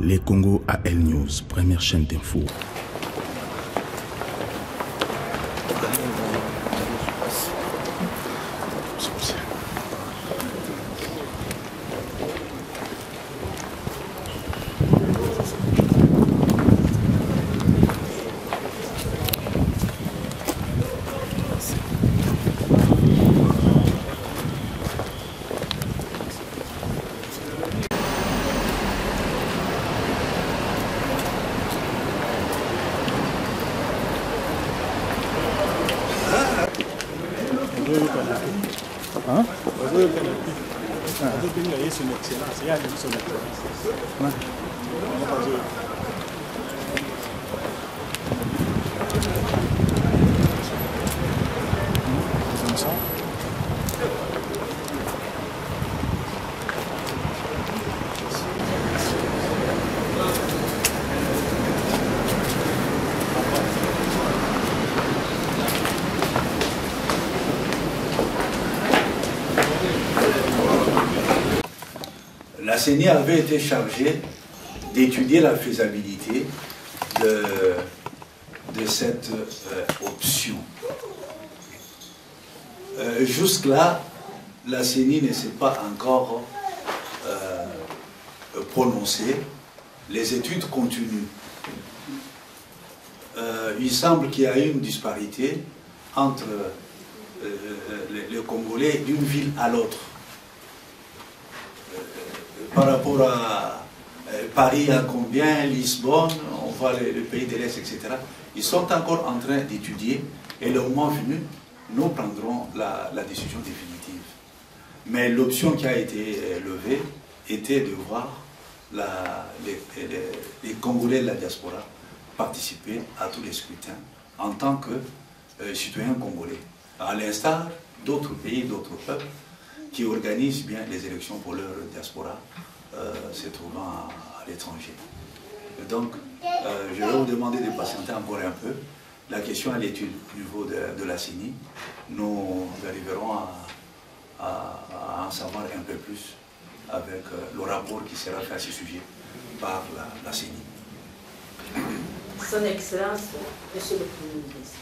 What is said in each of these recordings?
Les Congo AL News, première chaîne d'info. La CENI avait été chargée d'étudier la faisabilité de cette option. Jusque-là, la CENI ne s'est pas encore prononcée. Les études continuent. Il semble qu'il y a une disparité entre les Congolais d'une ville à l'autre. Par rapport à Paris à combien, Lisbonne, on voit le pays de l'Est, etc. Ils sont encore en train d'étudier et le moment venu, nous prendrons la décision définitive. Mais l'option qui a été levée était de voir les Congolais de la diaspora participer à tous les scrutins en tant que citoyens congolais, à l'instar d'autres pays, d'autres peuples qui organisent bien les élections pour leur diaspora se trouvant à l'étranger. Donc, je vais vous demander de patienter encore un peu. La question à l'étude au niveau de la CENI. Nous arriverons à en savoir un peu plus avec le rapport qui sera fait à ce sujet par la CENI. Son Excellence, Monsieur le Premier ministre,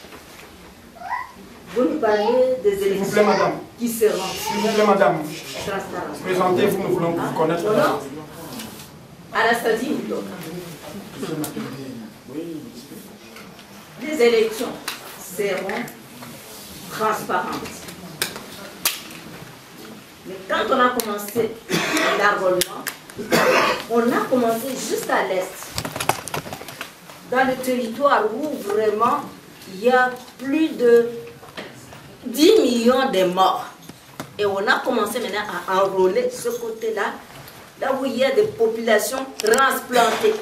vous nous parlez des élections S'il vous plaît, madame. Qui seront S'il vous plaît, madame. transparentes. Présentez-vous, nous voulons vous connaître. Non. Anastasie Moutok. Les élections seront transparentes. Mais quand on a commencé l'enrôlement, on a commencé juste à l'est, dans le territoire où vraiment il y a plus de 10 millions de morts. Et on a commencé maintenant à enrôler ce côté-là, là où il y a des populations transplantées.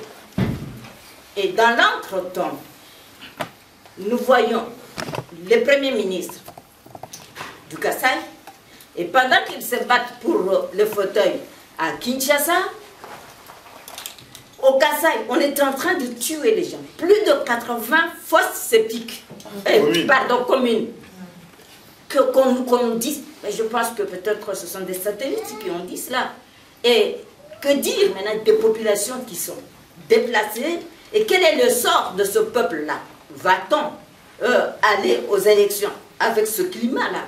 Et dans l'entretemps, nous voyons le Premier ministre du Kasaï, et pendant qu'ils se battent pour le fauteuil à Kinshasa, au Kasaï, on est en train de tuer les gens. Plus de 80 fosses sceptiques, pardon, communes. Qu'on nous dise, mais je pense que peut-être ce sont des satellites qui ont dit cela. Et que dire maintenant des populations qui sont déplacées et quel est le sort de ce peuple-là? Va-t-on aller aux élections avec ce climat-là?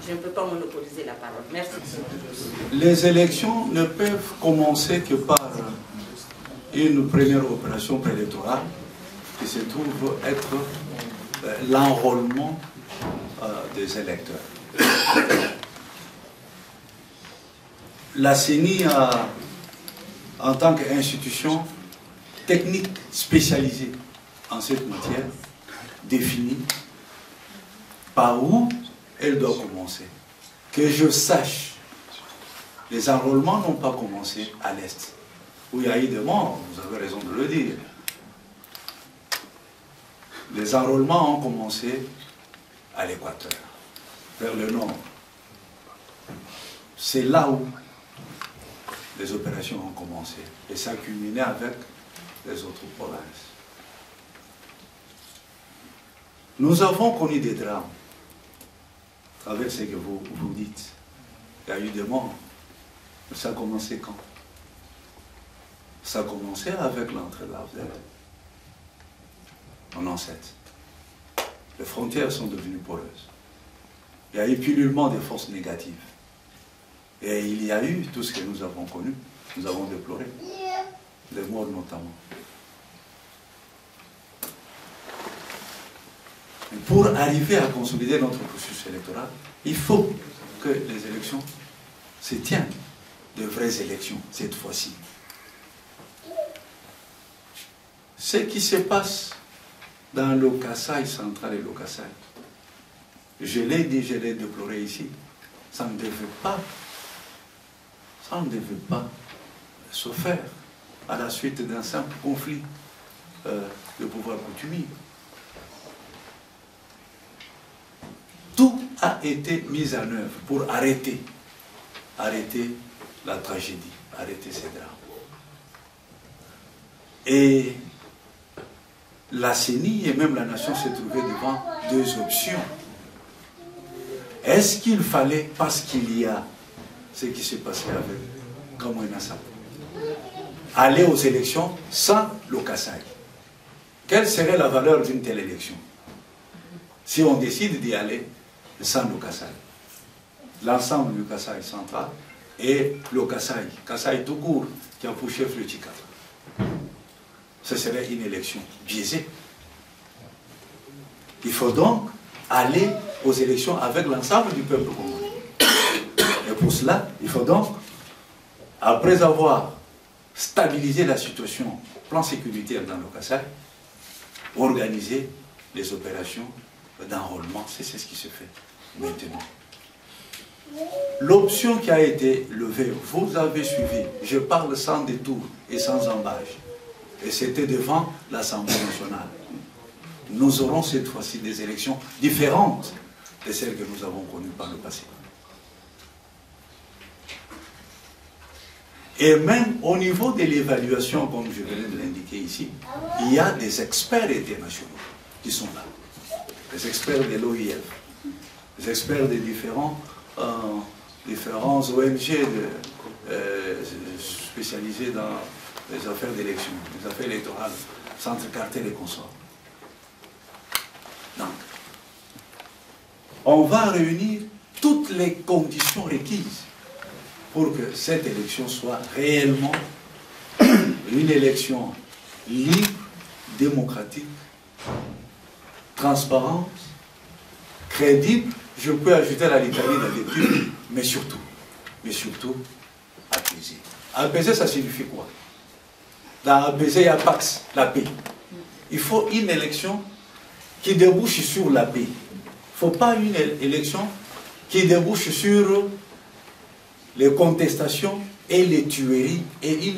Je ne peux pas monopoliser la parole. Merci. Les élections ne peuvent commencer que par une première opération préélectorale qui se trouve être l'enrôlement des électeurs. La CENI a, en tant qu'institution technique spécialisée en cette matière, défini par où elle doit commencer. Que je sache, les enrôlements n'ont pas commencé à l'Est, où il y a eu des morts, vous avez raison de le dire. Les enrôlements ont commencé à l'Équateur, vers le nord. C'est là où les opérations ont commencé et ça a culminé avec les autres provinces. Nous avons connu des drames avec ce que vous dites. Il y a eu des morts. Ça a commencé quand? Ça a commencé avec l'entrée de l'AFDEL en 97. Les frontières sont devenues poreuses. Il y a eu pullulement des forces négatives. Et il y a eu tout ce que nous avons connu, nous avons déploré, les morts notamment. Et pour arriver à consolider notre processus électoral, il faut que les élections se tiennent, de vraies élections, cette fois-ci. Ce qui se passe dans le Kasaï central et le Kasaï, je l'ai dit, je l'ai déploré ici, ça ne devait pas se faire à la suite d'un simple conflit de pouvoir coutumier. Tout a été mis en œuvre pour arrêter la tragédie, arrêter ces drames. Et la CENI et même la nation s'est trouvée devant deux options. Est-ce qu'il fallait, parce qu'il y a ce qui s'est passé avec Kamou Nassab, aller aux élections sans le Kasaï? Quelle serait la valeur d'une telle élection si on décide d'y aller sans le Kasaï? L'ensemble du Kasaï central et le Kasaï tout court, qui a pour chef le Tchikata. Ce serait une élection biaisée. Il faut donc aller aux élections avec l'ensemble du peuple congolais. Et pour cela, il faut donc, après avoir stabilisé la situation plan sécuritaire dans le Kasaï, organiser les opérations d'enrôlement. C'est ce qui se fait maintenant. L'option qui a été levée, vous avez suivi, je parle sans détour et sans embâche, et c'était devant l'Assemblée nationale. Nous aurons cette fois-ci des élections différentes de celles que nous avons connues par le passé. Et même au niveau de l'évaluation, comme je venais de l'indiquer ici, il y a des experts internationaux qui sont là. Les experts de l'OIF, les experts des différents ONG spécialisés dans les affaires d'élection, les affaires électorales, centre cartel et consorts. Donc, on va réunir toutes les conditions requises pour que cette élection soit réellement une élection libre, démocratique, transparente, crédible. Je peux ajouter la litanie d'adjectifs, mais surtout apaisée. Apaisée, ça signifie quoi? Dans apaisée, il y a Pax, la paix. Il faut une élection qui débouche sur la paix. Il ne faut pas une élection qui débouche sur les contestations et les tueries et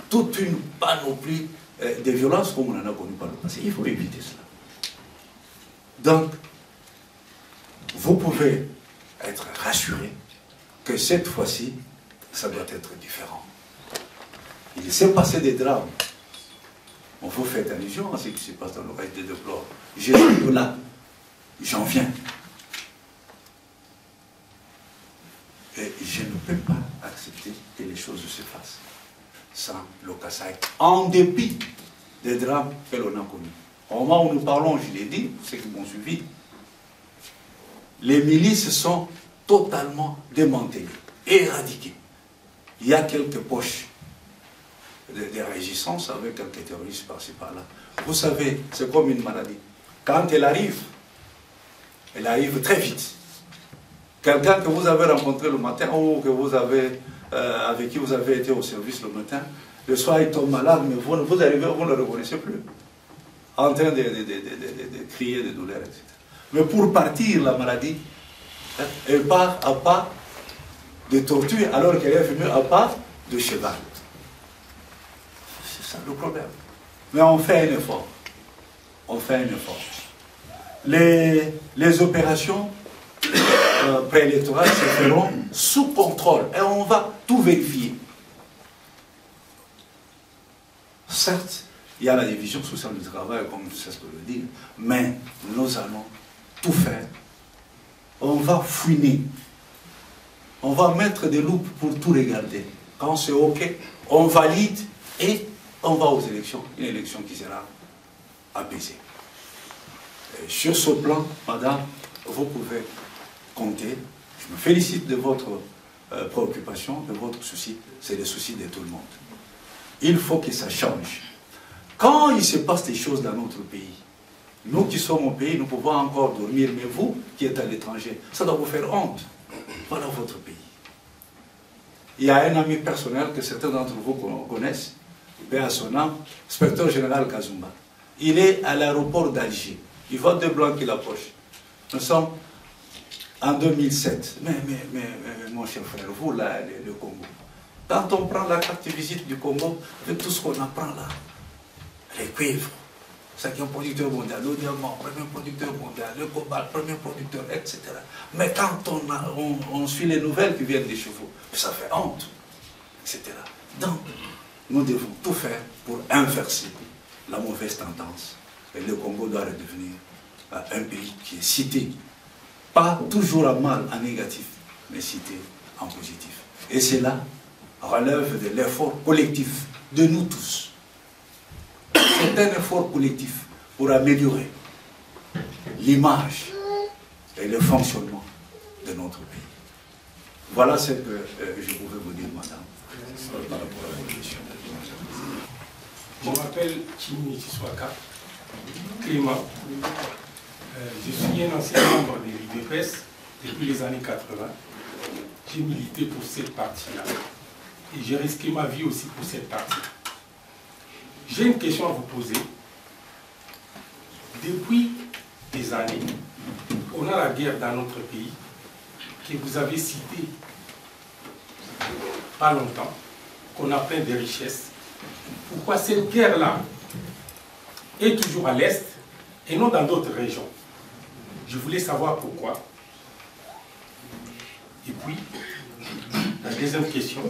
toute une panoplie de violences comme on en a connu par le passé. Il faut éviter cela. Donc, vous pouvez être rassuré que cette fois-ci, ça doit être différent. Il s'est passé des drames. On vous fait allusion à ce qui se passe dans le reste des déplore. Je suis de là. J'en viens. Et je ne peux pas accepter que les choses se fassent sans le Kasaï, en dépit des drames que l'on a connus. Au moment où nous parlons, je l'ai dit, ceux qui m'ont suivi, les milices sont totalement démantelées, éradiquées. Il y a quelques poches de résistance avec quelques terroristes par-ci par-là. Vous savez, c'est comme une maladie. Quand elle arrive très vite. Quelqu'un que vous avez rencontré le matin ou que vous avez, avec qui vous avez été au service le matin, le soir il tombe malade, mais vous arrivez, vous ne le reconnaissez plus. En train de crier de douleur, etc. Mais pour partir, la maladie, elle part à pas de tortue alors qu'elle est venue à pas de cheval. C'est ça le problème. Mais on fait un effort. On fait un effort. Les opérations préélectorales se feront sous contrôle et on va tout vérifier. Certes, il y a la division sociale du travail, comme je sais ce que je veux dire, mais nous allons tout faire. On va fouiner. On va mettre des loupes pour tout regarder. Quand c'est OK, on valide et on va aux élections, une élection qui sera apaisée. Et sur ce plan, madame, vous pouvez compter. Je me félicite de votre préoccupation, de votre souci. C'est le souci de tout le monde. Il faut que ça change. Quand il se passe des choses dans notre pays, nous qui sommes au pays, nous pouvons encore dormir, mais vous qui êtes à l'étranger, ça doit vous faire honte. Voilà votre pays. Il y a un ami personnel que certains d'entre vous connaissent, paix à son âme, inspecteur général Kazumba. Il est à l'aéroport d'Alger. Il voit deux blancs qui l'approchent. Nous sommes en 2007. Mais mon cher frère, vous là, le Congo, quand on prend la carte de visite du Congo, avec tout ce qu'on apprend là, les cuivres, c'est un producteur mondial, le diamant, premier producteur mondial, le cobalt, premier producteur, etc. Mais quand on suit les nouvelles qui viennent des chevaux, ça fait honte, etc. Donc, nous devons tout faire pour inverser la mauvaise tendance. Et le Congo doit redevenir un pays qui est cité, pas toujours à mal, en négatif, mais cité en positif. Et cela relève de l'effort collectif de nous tous. C'est un effort collectif pour améliorer l'image et le fonctionnement de notre pays. Voilà ce que je pouvais vous dire, madame, par rapport à votre question. Je m'appelle Chini Chiswaka, Clément. Je suis un ancien membre de l'UDPS depuis les années 80. J'ai milité pour cette partie-là. Et j'ai risqué ma vie aussi pour cette partie. J'ai une question à vous poser. Depuis des années, on a la guerre dans notre pays, que vous avez citée pas longtemps, qu'on a plein de richesses. Pourquoi cette guerre-là est toujours à l'Est et non dans d'autres régions? Je voulais savoir pourquoi. Et puis, la deuxième question.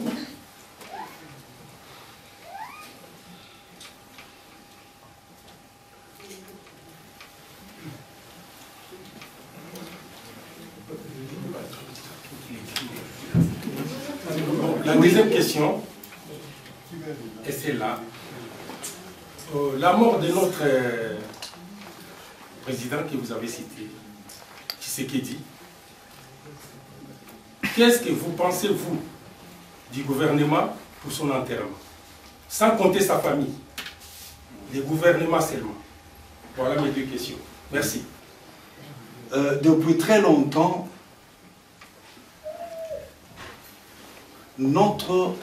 La deuxième question est celle-là. La mort de notre président que vous avez cité, Tshisekedi, qu'est-ce que vous pensez, vous, du gouvernement pour son enterrement? Sans compter sa famille, le gouvernement seulement. Voilà mes deux questions. Merci. Depuis très longtemps, notre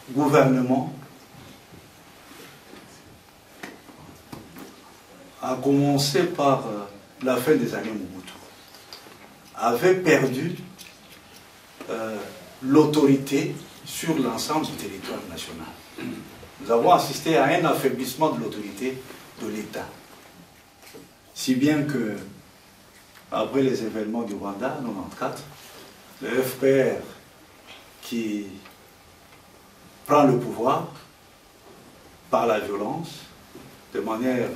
gouvernement a commencé par la fin des années Mobutu, avait perdu l'autorité sur l'ensemble du territoire national. Nous avons assisté à un affaiblissement de l'autorité de l'État. Si bien que, après les événements du Rwanda, en 1994, le FPR qui prend le pouvoir par la violence, de manière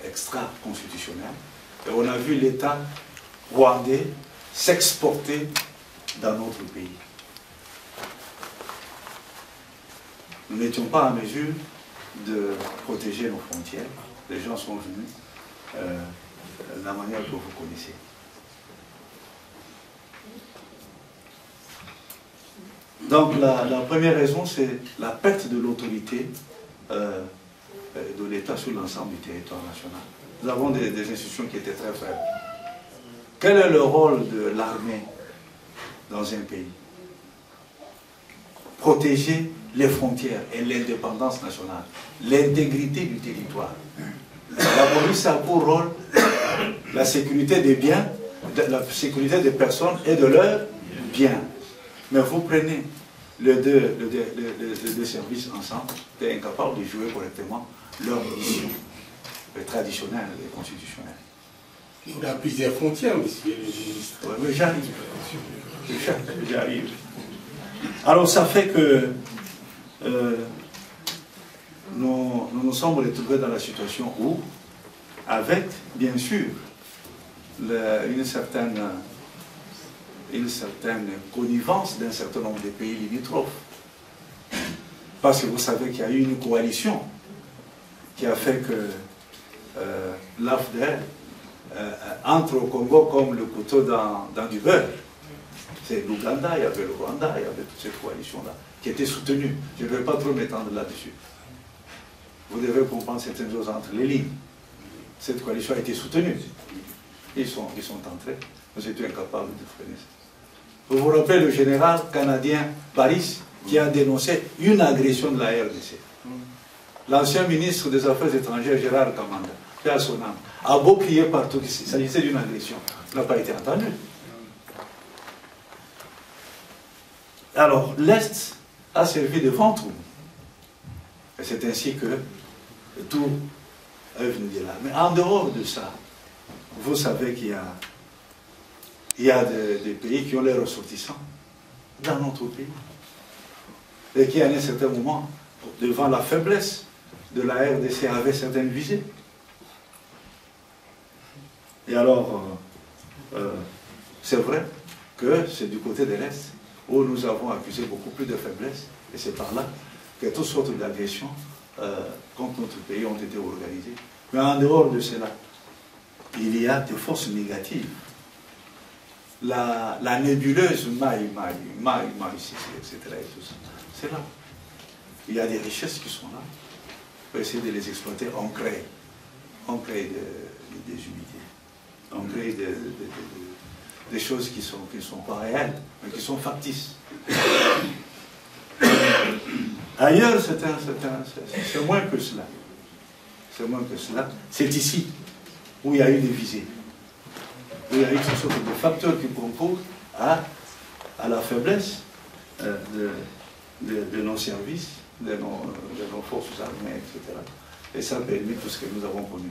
extra-constitutionnelle, et on a vu l'État rwandais s'exporter dans notre pays. Nous n'étions pas en mesure de protéger nos frontières. Les gens sont venus de la manière que vous connaissez. Donc la première raison, c'est la perte de l'autorité de l'État sur l'ensemble du territoire national. Nous avons des institutions qui étaient très faibles. Quel est le rôle de l'armée dans un pays? Protéger les frontières et l'indépendance nationale, l'intégrité du territoire. La police a pour rôle la sécurité des biens, la sécurité des personnes et de leurs biens. Mais vous prenez les deux services ensemble, vous êtes incapables de jouer correctement leur mission traditionnelle et constitutionnelle. On a plusieurs frontières, monsieur le ministre. Oui, mais j'arrive. J'arrive. Alors ça fait que nous nous sommes retrouvés dans la situation où, avec bien sûr une certaine une certaine connivence d'un certain nombre de pays limitrophes. Parce que vous savez qu'il y a eu une coalition qui a fait que l'AFDEL entre au Congo comme le couteau dans du beurre. C'est l'Ouganda, il y avait le Rwanda, il y avait toute cette coalition-là qui était soutenue. Je ne vais pas trop m'étendre là-dessus. Vous devez comprendre certaines choses entre les lignes. Cette coalition a été soutenue. Ils sont entrés. Nous étions incapables de freiner ça. Vous vous rappelez le général canadien Paris qui a dénoncé une agression de la RDC. L'ancien ministre des Affaires étrangères, Gérard Kamanda, qui a son âme, a beau crier partout qu'il s'agissait d'une agression. Il n'a pas été entendu. Alors, l'Est a servi de ventre. Et c'est ainsi que tout est venu de là. Mais en dehors de ça, vous savez qu'il y a des pays qui ont les ressortissants dans notre pays. Et qui, à un certain moment, devant la faiblesse de la RDC, avaient certaines visées. Et alors, c'est vrai que c'est du côté de l'Est où nous avons accusé beaucoup plus de faiblesse. Et c'est par là que toutes sortes d'agressions contre notre pays ont été organisées. Mais en dehors de cela, il y a des forces négatives. La nébuleuse Maï, etc. Et tout ça, c'est là. Il y a des richesses qui sont là. Pour essayer de les exploiter, on crée des unités. On crée des choses qui ne sont pas réelles, mais qui sont factices. Ailleurs, c'est moins que cela. C'est moins que cela. C'est ici où il y a eu des visées. Où il y a eu toutes sortes de facteurs qui concourent à la faiblesse de nos services, de nos forces armées, etc. Et ça a permis tout ce que nous avons connu.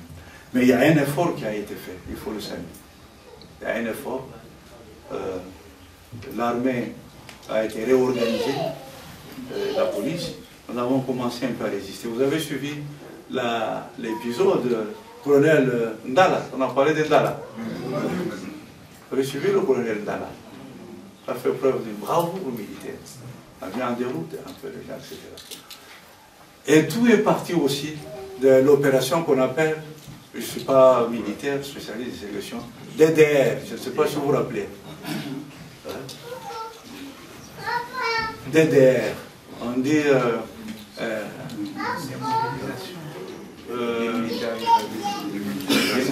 Mais il y a un effort qui a été fait, il faut le saluer. Il y a un effort. L'armée a été réorganisée, la police. Nous avons commencé un peu à résister. Vous avez suivi l'épisode colonel Ndala, on a parlé de Ndala. Vous avez suivi le colonel Ndala. Ça fait preuve d'une bravoure militaire. On a mis en déroute un peu les gens, etc. Et tout est parti aussi de l'opération qu'on appelle, je ne suis pas militaire, spécialiste de sélection, DDR, je ne sais pas si vous vous rappelez. DDR, on dit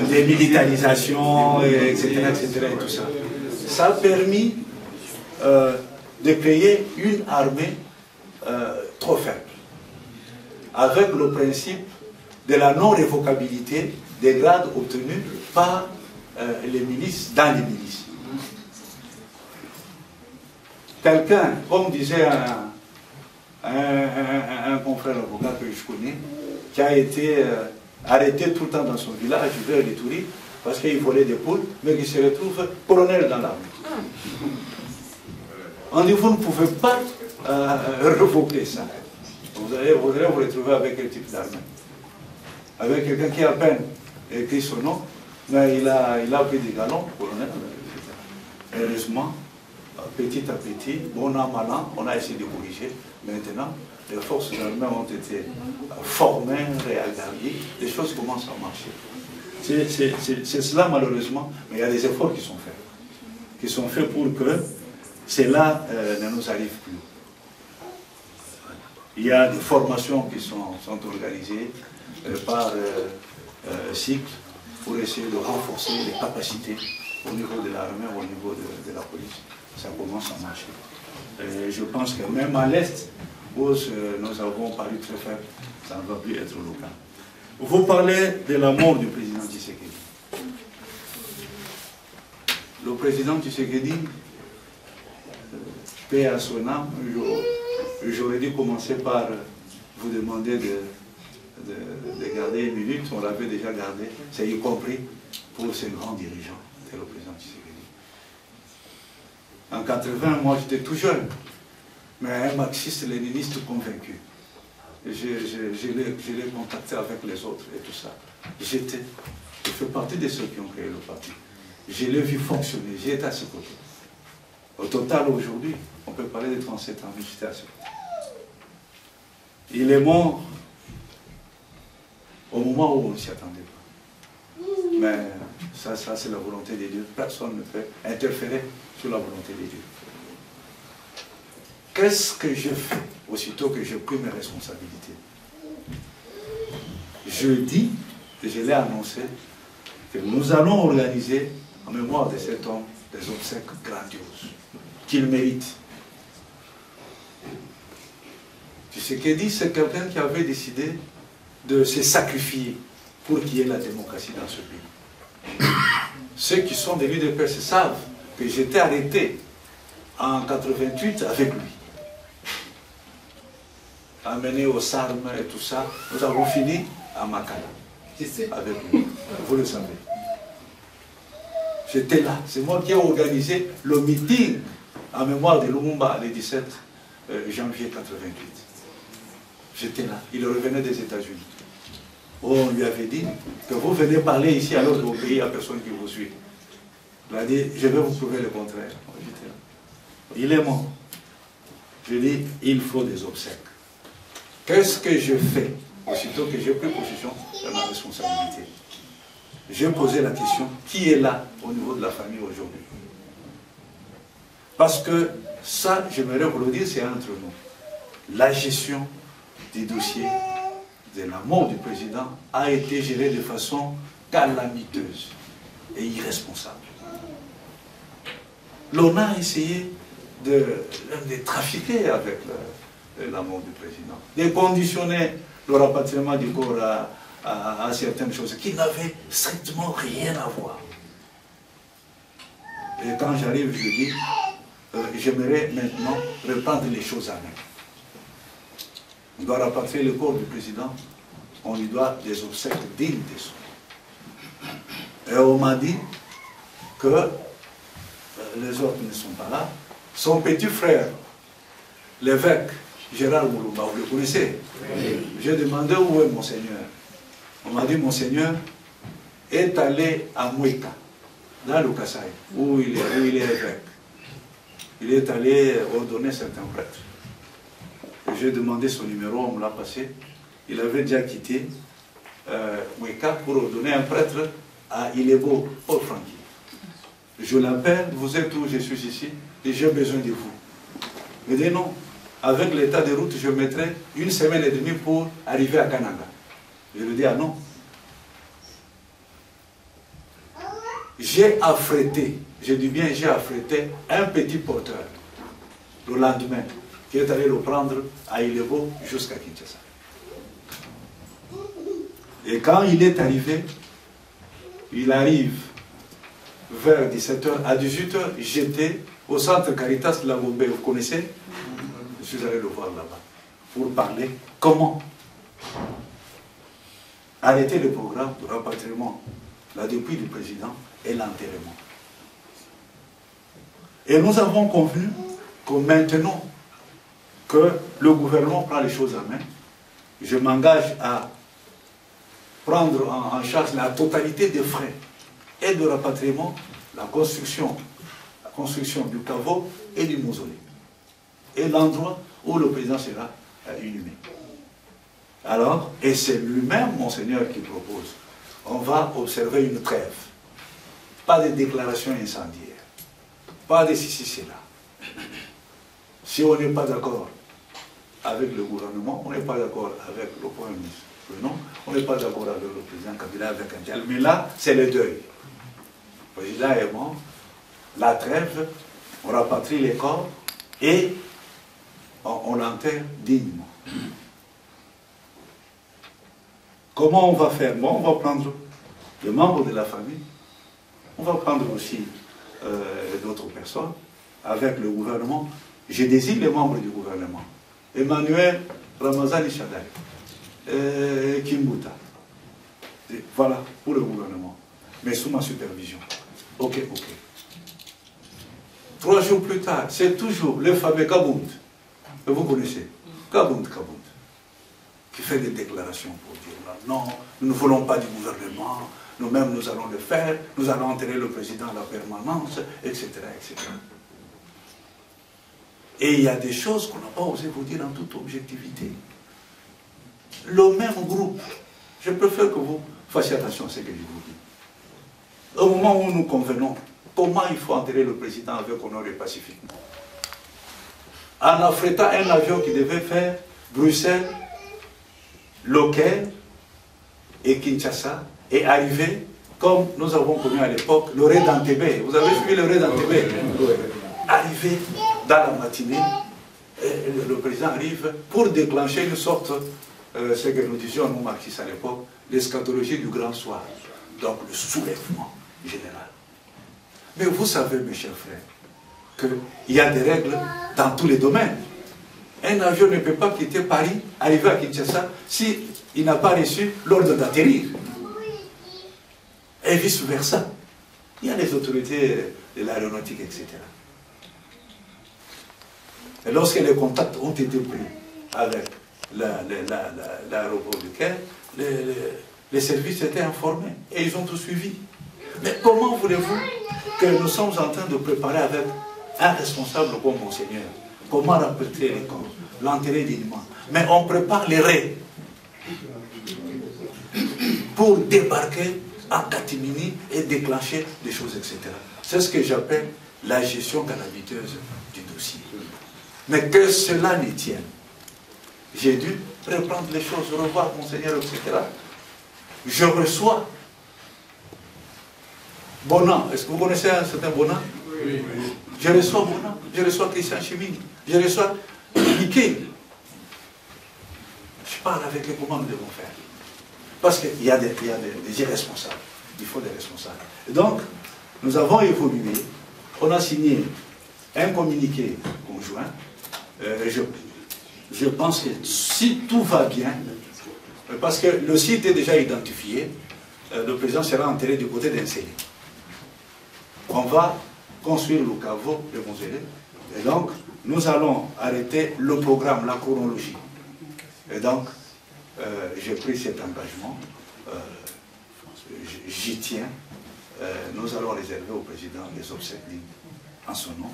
démilitarisation, etc., et tout ça. Ça a permis de créer une armée trop faible, avec le principe de la non-révocabilité des grades obtenus par les milices dans les milices. Quelqu'un, comme disait un confrère avocat que je connais, qui a été arrêté tout le temps dans son village, vers les touristes, parce qu'il volait des poules, mais qui se retrouve colonel dans l'armée. On dit, vous ne pouvez pas révoquer ça. Vous allez vous retrouver avec quel type d'armée? Avec quelqu'un qui a à peine écrit son nom, mais il a pris des galons, colonel. Heureusement, petit à petit, bon an, mal an, on a essayé de corriger. Maintenant, les forces armées ont été formées, réagrandées, les choses commencent à marcher. C'est cela malheureusement, mais il y a des efforts qui sont faits pour que cela ne nous arrive plus. Il y a des formations qui sont organisées par cycle pour essayer de renforcer les capacités au niveau de l'armée, au niveau de la police. Ça commence à marcher. Et je pense que même à l'Est, où nous avons paru très faibles, ça ne va plus être le cas. Vous parlez de la mort du président Tshisekedi. Le président Tshisekedi, paix à son âme, j'aurais dû commencer par vous demander de garder une minute, on l'avait déjà gardé, c'est y compris pour ces grands dirigeants, c'est le président Tshisekedi. En 80, moi j'étais tout jeune, mais un marxiste-léniniste convaincu. Je l'ai contacté avec les autres et tout ça. Je fais partie de ceux qui ont créé le parti. Je l'ai vu fonctionner, j'ai été à ses côtés. Au total, aujourd'hui, on peut parler de 37 ans. Félicitations. Il est mort au moment où on ne s'y attendait pas. Mais ça c'est la volonté de Dieu. Personne ne peut interférer sur la volonté de Dieu. Qu'est-ce que je fais aussitôt que j'ai pris mes responsabilités? Je dis, et je l'ai annoncé, que nous allons organiser, en mémoire de cet homme, des obsèques grandioses, qu'il mérite. Tu sais que dit, c'est quelqu'un qui avait décidé de se sacrifier pour qu'il y ait la démocratie dans ce pays. Ceux qui sont des l'UDPS savent que j'étais arrêté en 88 avec lui. Amené au SARM et tout ça, nous avons fini à Makala, avec lui. Vous le savez. J'étais là. C'est moi qui ai organisé le meeting en mémoire de Lumumba le 17 janvier 88. J'étais là. Il revenait des États-Unis. On lui avait dit que vous venez parler ici alors que au pays, il n'y a personne qui vous suit. Il a dit, je vais vous prouver le contraire. J'étais là. Il est mort. Je dis, il faut des obsèques. Qu'est-ce que je fais aussitôt que j'ai pris possession de ma responsabilité? J'ai posé la question, qui est là au niveau de la famille aujourd'hui? Parce que ça, j'aimerais vous le dire, c'est entre nous. La gestion du dossier de la mort du président a été gérée de façon calamiteuse et irresponsable. L'on a essayé de trafiquer avec la mort du président, de conditionner le rapatriement du corps à certaines choses qui n'avaient strictement rien à voir. Et quand j'arrive, je dis, j'aimerais maintenant reprendre les choses à main. On doit rapatrier le corps du président, on lui doit des obsèques dignes de son nom. Et on m'a dit que les autres ne sont pas là. Son petit frère, l'évêque Gérard Moulumba, vous le connaissez? Oui. J'ai demandé où est Monseigneur. On m'a dit, Monseigneur est allé à Mouika, dans le Kasaï, où il est évêque. Il est allé ordonner certains prêtres. J'ai demandé son numéro, on me l'a passé. Il avait déjà quitté Mouika pour ordonner un prêtre à Ilebo, Paul Franqui. Je l'appelle, vous êtes où? Je suis ici, et j'ai besoin de vous. Il dit non, avec l'état de route, je mettrai 1 semaine et demie pour arriver à Kananga. Je lui dis, ah non. J'ai affrété, je dis bien j'ai affrété un petit porteur le lendemain qui est allé le prendre à Ilebo jusqu'à Kinshasa. Et quand il est arrivé, il arrive vers 17h. À 18h, j'étais au centre Caritas de la Gombe, vous connaissez? Je suis allé le voir là-bas pour parler comment arrêter le programme de rapatriement, la dépouille du président et l'enterrement. Et nous avons convenu que maintenant que le gouvernement prend les choses en main, je m'engage à prendre en charge la totalité des frais et de rapatriement, la construction du caveau et du mausolée, et l'endroit où le président sera inhumé. Alors, et c'est lui-même, Monseigneur, qui propose, on va observer une trêve, pas de déclaration incendiaire, pas de ceci, cela. Si on n'est pas d'accord avec le gouvernement, on n'est pas d'accord avec le Premier ministre, non, on n'est pas d'accord avec le président Kabila, avec un tel, mais là, c'est le deuil. Le président est mort, la trêve, on rapatrie les corps et on l'enterre dignement. Comment on va faire? Bon, on va prendre les membres de la famille, on va prendre aussi d'autres personnes avec le gouvernement. Je désigne les membres du gouvernement. Emmanuel Ramazani Shadai, Kimbuta. Voilà, pour le gouvernement. Mais sous ma supervision. Ok. 3 jours plus tard, c'est toujours le fameux Kabound. Vous connaissez? Kabound. Qui fait des déclarations pour dire non, nous ne voulons pas du gouvernement, nous-mêmes nous allons le faire, nous allons enterrer le président à la permanence, etc. Et il y a des choses qu'on n'a pas osé vous dire en toute objectivité. Le même groupe, je préfère que vous fassiez attention à ce que je vous dis. Au moment où nous convenons, comment il faut enterrer le président avec honneur et pacifiquement. En affrétant un avion qui devait faire Bruxelles, Le Caire et Kinshasa, et arriver, comme nous avons connu à l'époque, le raid d'Antébé. Vous avez suivi le raid d'Antébé? Arrivé dans la matinée, le président arrive pour déclencher une sorte, ce que nous disions, nous marxistes à l'époque, l'eschatologie du grand soir. Donc le soulèvement général. Mais vous savez, mes chers frères, qu'il y a des règles dans tous les domaines. Un avion ne peut pas quitter Paris, arriver à Kinshasa, s'il n'a pas reçu l'ordre d'atterrir. Et vice-versa. Il y a les autorités de l'aéronautique, etc. Et lorsque les contacts ont été pris avec l'aéroport du Caire, les services étaient informés et ils ont tout suivi. Mais comment voulez-vous que nous sommes en train de préparer avec un responsable comme Monseigneur, comment rapporter les corps, l'enterrer dignement, mais on prépare les raids pour débarquer en catimini et déclencher des choses, etc. C'est ce que j'appelle la gestion calamiteuse du dossier. Mais que cela n'y tienne, j'ai dû reprendre les choses, revoir Monseigneur, etc. Je reçois Bonan. Est-ce que vous connaissez un certain Bonan? Oui. Je reçois Bonan, je reçois Christian Chimini, je reçois Mickey. Je parle avec eux comment nous devons faire. Parce qu'il y a des irresponsables. Il faut des responsables. Et donc, nous avons évolué. On a signé un communiqué conjoint. Je pense que si tout va bien, parce que le site est déjà identifié, le président sera enterré du côté d'Ensélé. On va construire le caveau de Moselle. Et donc, nous allons arrêter le programme, la chronologie. Et donc, j'ai pris cet engagement. J'y tiens. Nous allons réserver au président les obsèques en son nom.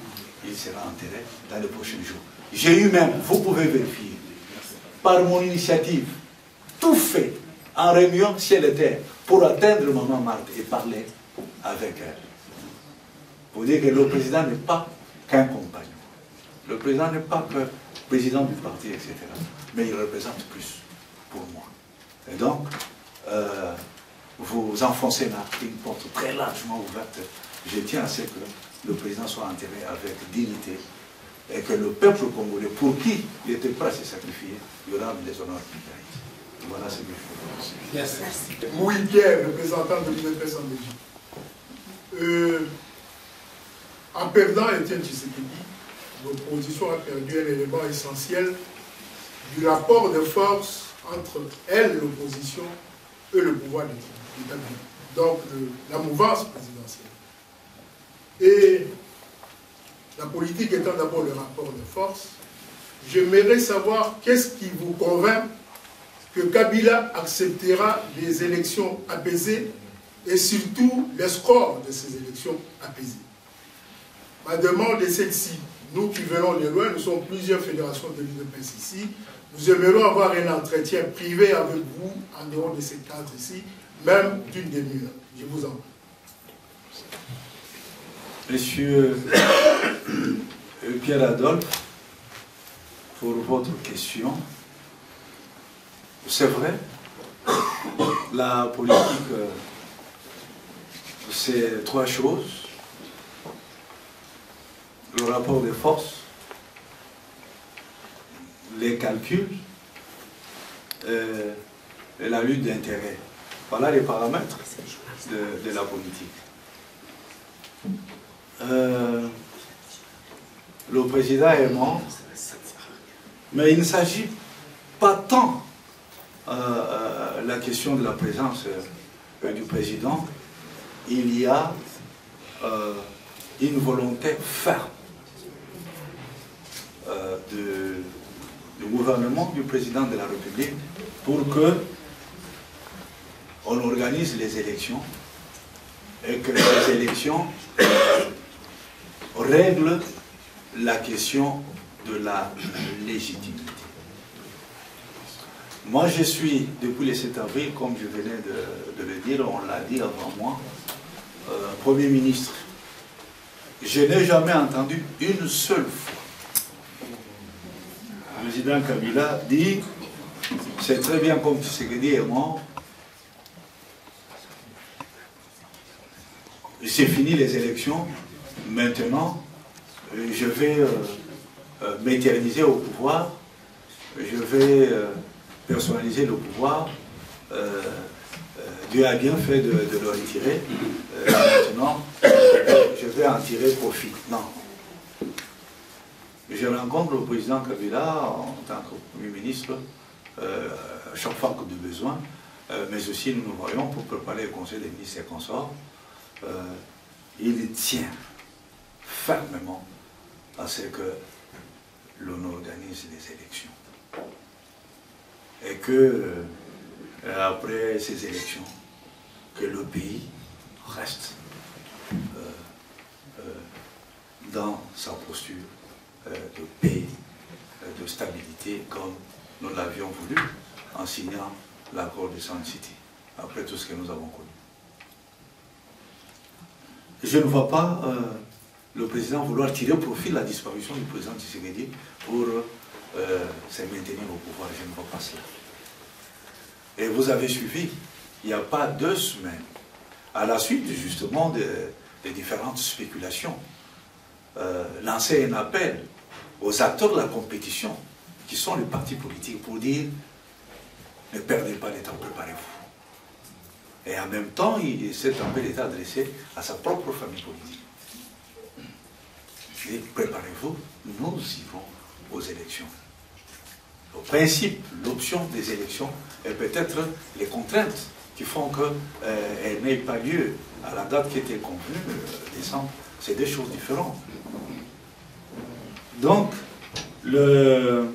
Il sera enterré dans les prochains jours. J'ai eu même, vous pouvez vérifier, par mon initiative, tout fait en réunion ciel et terre pour atteindre Maman Marthe et parler avec elle. Pour dire que le président n'est pas qu'un compagnon. Le président n'est pas que président du parti, etc. Mais il représente plus pour moi. Et donc, vous enfoncez une porte très largement ouverte. Je tiens à ce que le président soit enterré avec dignité et que le peuple congolais, pour qui il était prêt à se sacrifier, lui rende des honneurs plus grands. Voilà ce que je veux dire. Yes. Moui Pierre, représentant de l'UDPS en Belgique. En perdant Étienne Tshisekedi, l'opposition a perdu un élément essentiel du rapport de force entre elle, l'opposition, et le pouvoir de l'État. Donc la mouvance présidentielle. Et la politique étant d'abord le rapport de force, j'aimerais savoir qu'est-ce qui vous convainc que Kabila acceptera les élections apaisées et surtout les scores de ces élections apaisées. Ma demande est celle-ci. Nous qui venons de loin, nous sommes plusieurs fédérations de l'UDPS ici, nous aimerions avoir un entretien privé avec vous en dehors de ces cadres ici, même d'une demi-heure. Je vous en prie. Monsieur Pierre Adolphe, pour votre question, c'est vrai, la politique, c'est trois choses. Le rapport de force, les calculs et la lutte d'intérêt. Voilà les paramètres de la politique. Le président est mort, mais il ne s'agit pas tant la question de la présence du président. Il y a une volonté ferme du gouvernement, du président de la République, pour que on organise les élections et que les élections règlent la question de la légitimité. Moi, je suis, depuis le 7 avril, comme je venais de le dire, on l'a dit avant moi, Premier ministre. Je n'ai jamais entendu une seule fois le président Kabila dire « c'est très bien comme Tshisekedi est mort, c'est fini les élections, maintenant je vais m'éterniser au pouvoir, je vais personnaliser le pouvoir, Dieu a bien fait de le retirer, maintenant je vais en tirer profit. » Non. Je rencontre le président Kabila en tant que Premier ministre chaque fois que de besoin, mais aussi nous nous voyons pour préparer le Conseil des ministres et consorts. Il tient fermement à ce que l'on organise les élections. Et que, après ces élections, que le pays reste dans sa posture de paix, de stabilité, comme nous l'avions voulu en signant l'accord de Sun City, après tout ce que nous avons connu. Je ne vois pas le président vouloir tirer profit de la disparition du président Tshisekedi pour se maintenir au pouvoir. Je ne vois pas cela. Et vous avez suivi, il n'y a pas 2 semaines, à la suite justement des différentes spéculations, lancer un appel aux acteurs de la compétition, qui sont les partis politiques, pour dire ne perdez pas le temps, préparez-vous. Et en même temps, cet appel est adressé à sa propre famille politique. Et préparez-vous, nous irons aux élections. Au principe, l'option des élections et peut-être les contraintes qui font qu'elles n'aient pas lieu à la date qui était convenue, décembre, c'est des choses différentes. Donc, les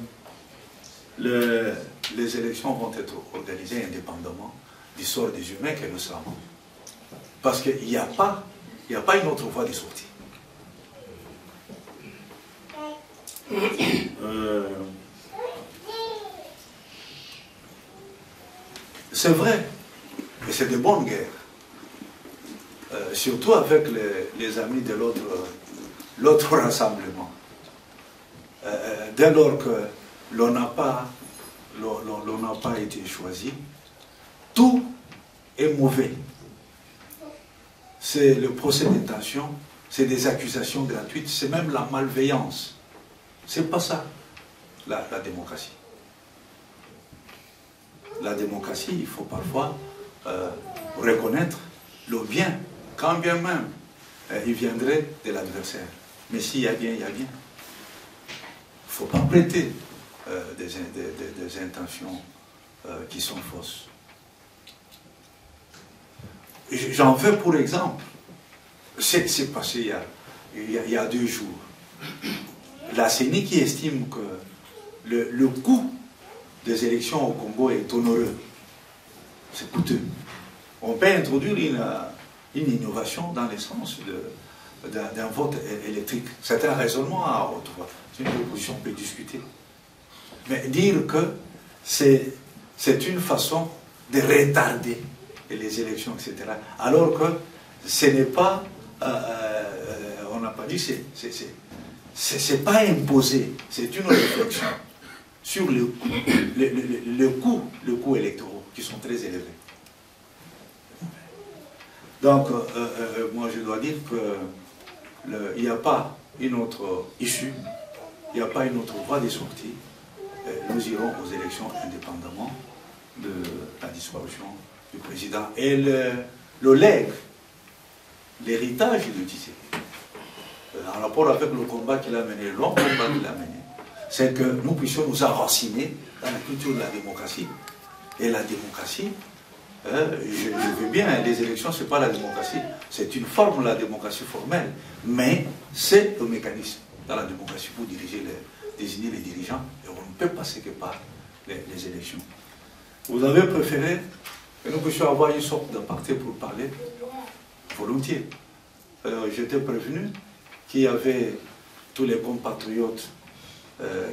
élections vont être organisées indépendamment du sort des humains que nous sommes. Parce qu'il n'y a pas une autre voie de sortie. C'est vrai, et c'est de bonnes guerres. Surtout avec les amis de l'autre rassemblement. Dès lors que l'on n'a pas été choisi, tout est mauvais. C'est le procès d'intention, c'est des accusations gratuites, c'est même la malveillance. C'est pas ça, la démocratie. La démocratie, il faut parfois reconnaître le bien, quand bien même il viendrait de l'adversaire. Mais s'il y a bien, il y a bien. Il ne faut pas prêter des intentions qui sont fausses. J'en veux pour exemple, c'est passé il y a 2 jours. La CENI qui estime que le coût des élections au Congo est onéreux. C'est coûteux. On peut introduire une innovation dans le sens d'un vote électrique. C'est un raisonnement à haute voix. C'est une proposition qu'on peut discuter. Mais dire que c'est une façon de retarder les élections, etc. Alors que ce n'est pas, on n'a pas dit, c'est pas imposé, c'est une réflexion sur le coût électoraux qui sont très élevés. Donc, moi je dois dire qu'il n'y a pas une autre issue, il n'y a pas une autre voie de sortie. Nous irons aux élections indépendamment de la disparition du président. Et le legs, l'héritage de Tshisekedi, en rapport avec le combat qu'il a mené, le long combat qu'il a mené, c'est que nous puissions nous enraciner dans la culture de la démocratie. Et la démocratie, je veux bien, les élections, ce n'est pas la démocratie, c'est une forme de la démocratie formelle, mais c'est le mécanisme dans la démocratie pour désigner les dirigeants, et on ne peut passer que par les élections. Vous avez préféré que nous puissions avoir une sorte d'aparté pour parler volontiers. J'étais prévenu qu'il y avait tous les compatriotes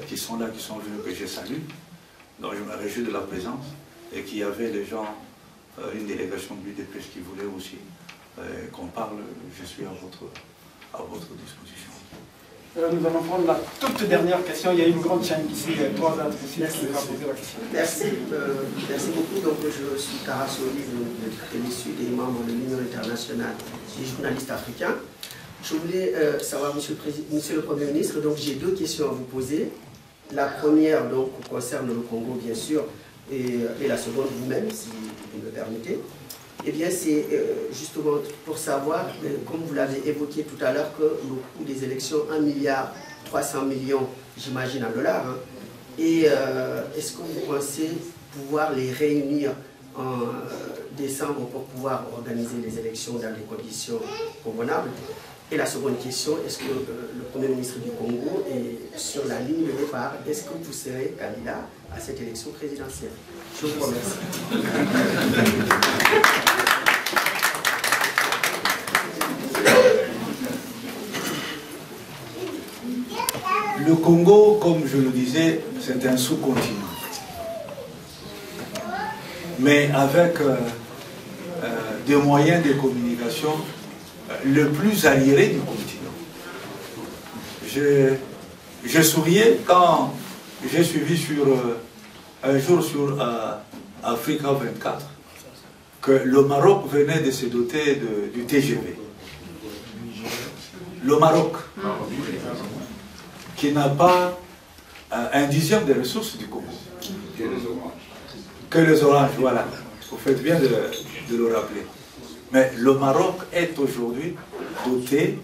qui sont là, qui sont venus, que je salue. Donc je me réjouis de la présence et qu'il y avait des gens, une délégation de l'UDPS qui voulait aussi qu'on parle. Je suis à votre disposition. Nous allons prendre la toute dernière question. Il y a une grande chaîne ici, il y a 3 autres ici qui va poser la question. Merci beaucoup. Donc, je suis Kara Soli, de l'issue des membres de l'Union internationale des journalistes africains. Je voulais savoir, monsieur le Premier ministre, donc j'ai 2 questions à vous poser. La première donc, concerne le Congo, bien sûr, et la seconde vous-même, si vous me permettez. Eh bien, c'est justement pour savoir, comme vous l'avez évoqué tout à l'heure, que le coût des élections, 1,3 milliard, j'imagine, en dollars. Hein. Et est-ce que vous pensez pouvoir les réunir en décembre pour pouvoir organiser les élections dans des conditions convenables? Et la seconde question, est-ce que le Premier ministre du Congo est sur la ligne de départ? Est-ce que vous serez candidat à cette élection présidentielle? Je vous remercie. Le Congo, comme je le disais, c'est un sous-continent. Mais avec des moyens de communication le plus arriéré du continent. Je souriais quand j'ai suivi un jour sur Africa 24 que le Maroc venait de se doter du TGV. Le Maroc, qui n'a pas un dixième des ressources du Congo. Que les oranges, voilà. Vous faites bien de le rappeler. Mais le Maroc est aujourd'hui doté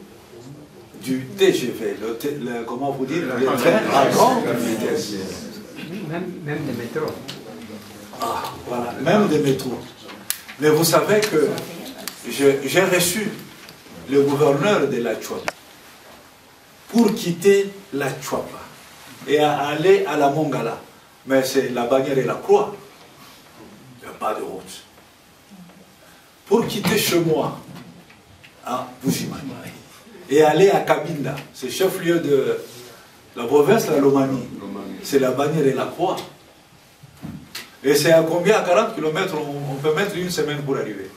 du TGV, comment vous dire, le train à grande vitesse. Même des métros. Ah, voilà, même des métros. Mais vous savez que j'ai reçu le gouverneur de la Tchouapa pour quitter la Tchouapa et aller à la Mongala. Mais c'est la bannière et la croix. Il n'y a pas de route. Pour quitter chez moi, à Bougiman, et aller à Kabinda, c'est chef-lieu de la province, la Lomami. C'est la bannière et la croix. Et c'est à combien? À 40 km, on peut mettre une semaine pour arriver.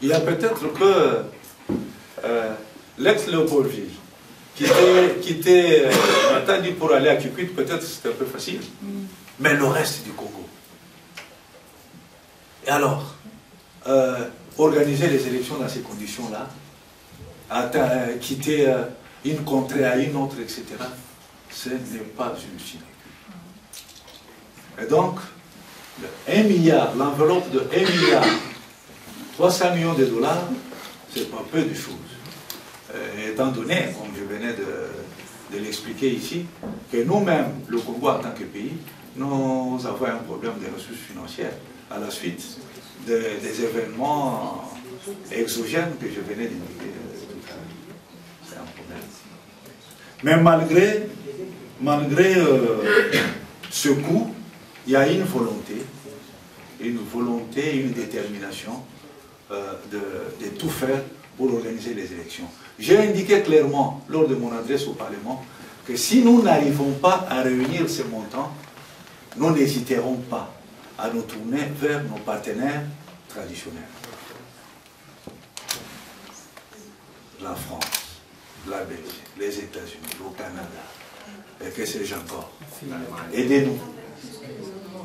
Il y a peut-être que l'ex-Léopoldville, qui était attendu pour aller à Kikwit, peut-être c'était un peu facile. Mais le reste du Congo. Et alors, organiser les élections dans ces conditions-là, quitter une contrée à une autre, etc., ce n'est pas une sinecure. Et donc, 1 milliard, l'enveloppe de 1 milliard, 300 millions de dollars, c'est pas peu de choses. Étant donné, comme je venais de l'expliquer ici, que nous-mêmes, le Congo en tant que pays, nous avons un problème de ressources financières à la suite des événements exogènes que je venais d'indiquer tout à l'heure. C'est un problème. Mais malgré ce coup, il y a une volonté, une détermination de tout faire pour organiser les élections. J'ai indiqué clairement lors de mon adresse au Parlement que si nous n'arrivons pas à réunir ces montants, nous n'hésiterons pas à nous tourner vers nos partenaires traditionnels. La France, la Belgique, les États-Unis, le Canada, et que sais-je encore. Aidez-nous.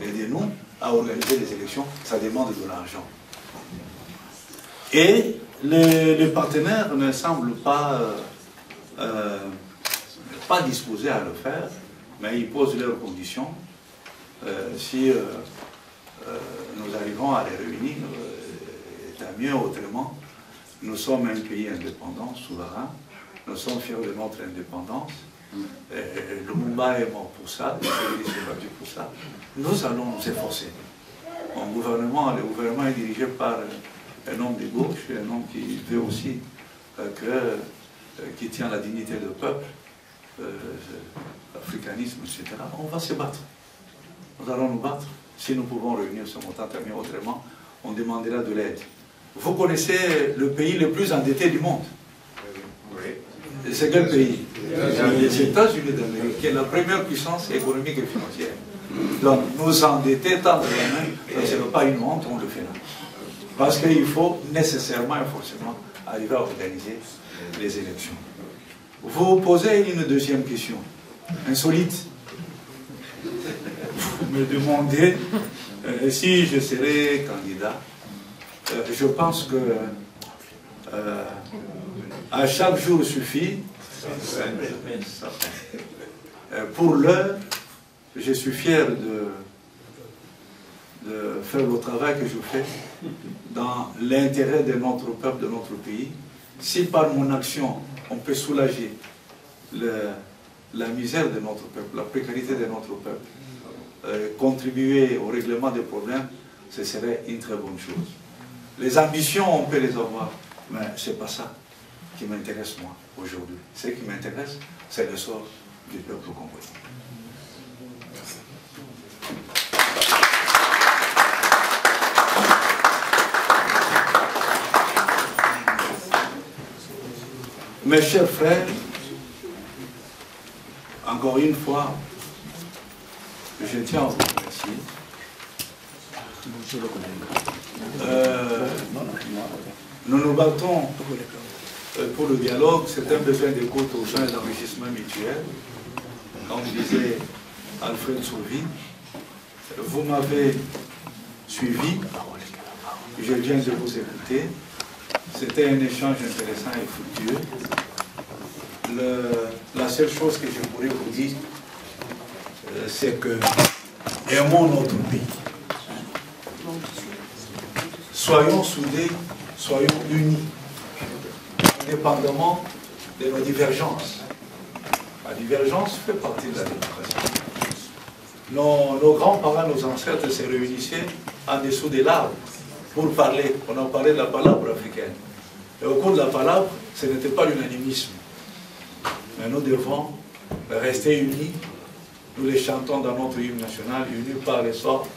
Aidez-nous à organiser les élections, ça demande de l'argent. Et les partenaires ne semblent pas disposés à le faire, mais ils posent leurs conditions. Si nous arrivons à les réunir, tant mieux. Autrement, nous sommes un pays indépendant, souverain, nous sommes fiers de notre indépendance. Le Lumumba est mort pour ça, le Congolais s'est battu pour ça. Nous allons nous efforcer. Le gouvernement est dirigé par un homme de gauche, un homme qui veut aussi qui tient la dignité du peuple, l'africanisme, etc. On va se battre. Nous allons nous battre. Si nous pouvons réunir ce montant, tant mieux. Autrement, on demandera de l'aide. Vous connaissez le pays le plus endetté du monde. C'est quel pays? Les États-Unis d'Amérique, qui est la première puissance économique et financière. Donc, nous endetter, tendre la main, ce n'est pas une honte, on le fait là. Parce qu'il faut nécessairement et forcément arriver à organiser les élections. Vous posez une deuxième question, insolite. Vous me demandez si je serai candidat. Je pense que à chaque jour suffit. Pour l'heure, je suis fier de faire le travail que je fais dans l'intérêt de notre peuple, de notre pays. Si par mon action, on peut soulager la misère de notre peuple, la précarité de notre peuple, contribuer au règlement des problèmes, ce serait une très bonne chose. Les ambitions, on peut les avoir, mais ce n'est pas ça qui m'intéresse moi aujourd'hui. Ce qui m'intéresse, c'est le sort du peuple congolais. Mes chers frères, encore une fois, je tiens à vous remercier. Nous nous battons pour le dialogue, c'est un besoin d'écoute au sein d'enrichissement mutuel. Comme disait Alfred Sauvy, vous m'avez suivi, je viens de vous écouter. C'était un échange intéressant et fructueux. La seule chose que je pourrais vous dire, c'est que aimons notre pays. Soyons soudés, soyons unis, indépendamment de nos divergences. La divergence fait partie de la démocratie. Nos grands-parents, nos ancêtres se réunissaient en dessous des arbres pour parler. On a parlé de la palabre africaine. Et au cours de la palabre, ce n'était pas l'unanimisme. Mais nous devons rester unis. Nous les chantons dans notre hymne national, unis par les sorts,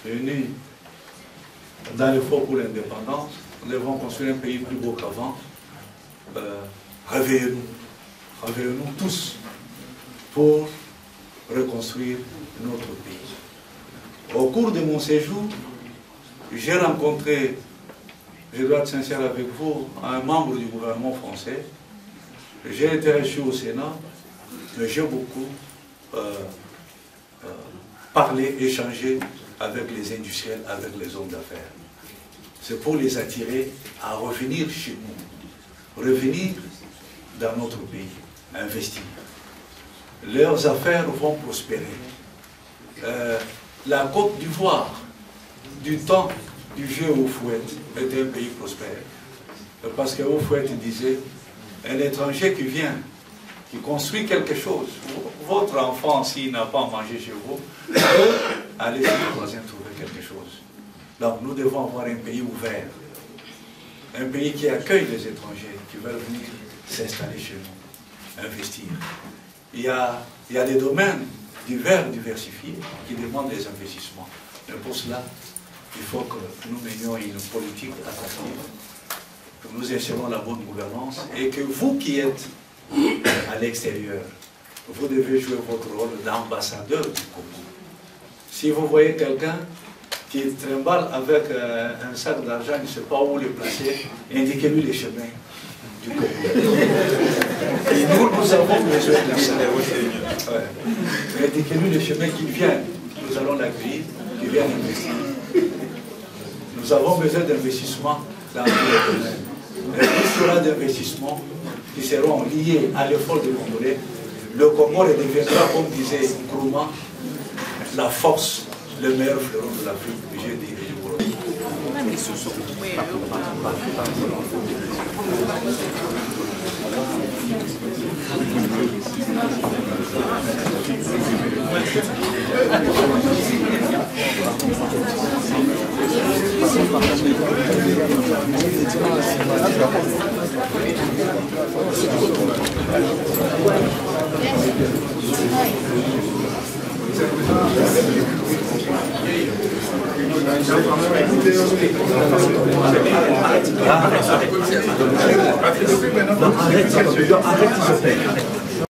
unis dans l'effort pour l'indépendance. Nous devons construire un pays plus beau qu'avant. Réveillez-nous. Réveillez-nous tous pour reconstruire notre pays. Au cours de mon séjour, j'ai rencontré, je dois être sincère avec vous, un membre du gouvernement français. J'ai interagi au Sénat, mais j'ai beaucoup parlé, échangé avec les industriels, avec les hommes d'affaires. C'est pour les attirer à revenir chez nous, revenir dans notre pays, investir. Leurs affaires vont prospérer. La Côte d'Ivoire, du temps du jeu au fouet, était un pays prospère. Parce que Houphouët disait, un étranger qui vient, qui construit quelque chose, votre enfant, s'il n'a pas à manger chez vous, peut aller chez le voisin trouver quelque chose. Donc nous devons avoir un pays ouvert, un pays qui accueille les étrangers, qui veulent venir s'installer chez nous, investir. Il y a des domaines divers, diversifiés, qui demandent des investissements. Mais pour cela, il faut que nous menions une politique attractive, que nous insérons la bonne gouvernance et que vous qui êtes à l'extérieur, vous devez jouer votre rôle d'ambassadeur du Congo. Si vous voyez quelqu'un qui trimballe avec un sac d'argent, il ne sait pas où le placer, indiquez-lui les chemins du Congo. Et nous avons besoin de ça. Ouais. Indiquez-lui les chemins qui viennent. Nous allons l'accueillir, qui viennent investir. Nous avons besoin d'investissements dans tous les domaines. Il y aura d'investissements qui seront liés à l'effort des Congolais. Le Congo deviendra, comme disait Nkrumah, la force, le meilleur fleuron de l'Afrique. J'ai dit, je vous remercie. Arrête, s'il te plaît.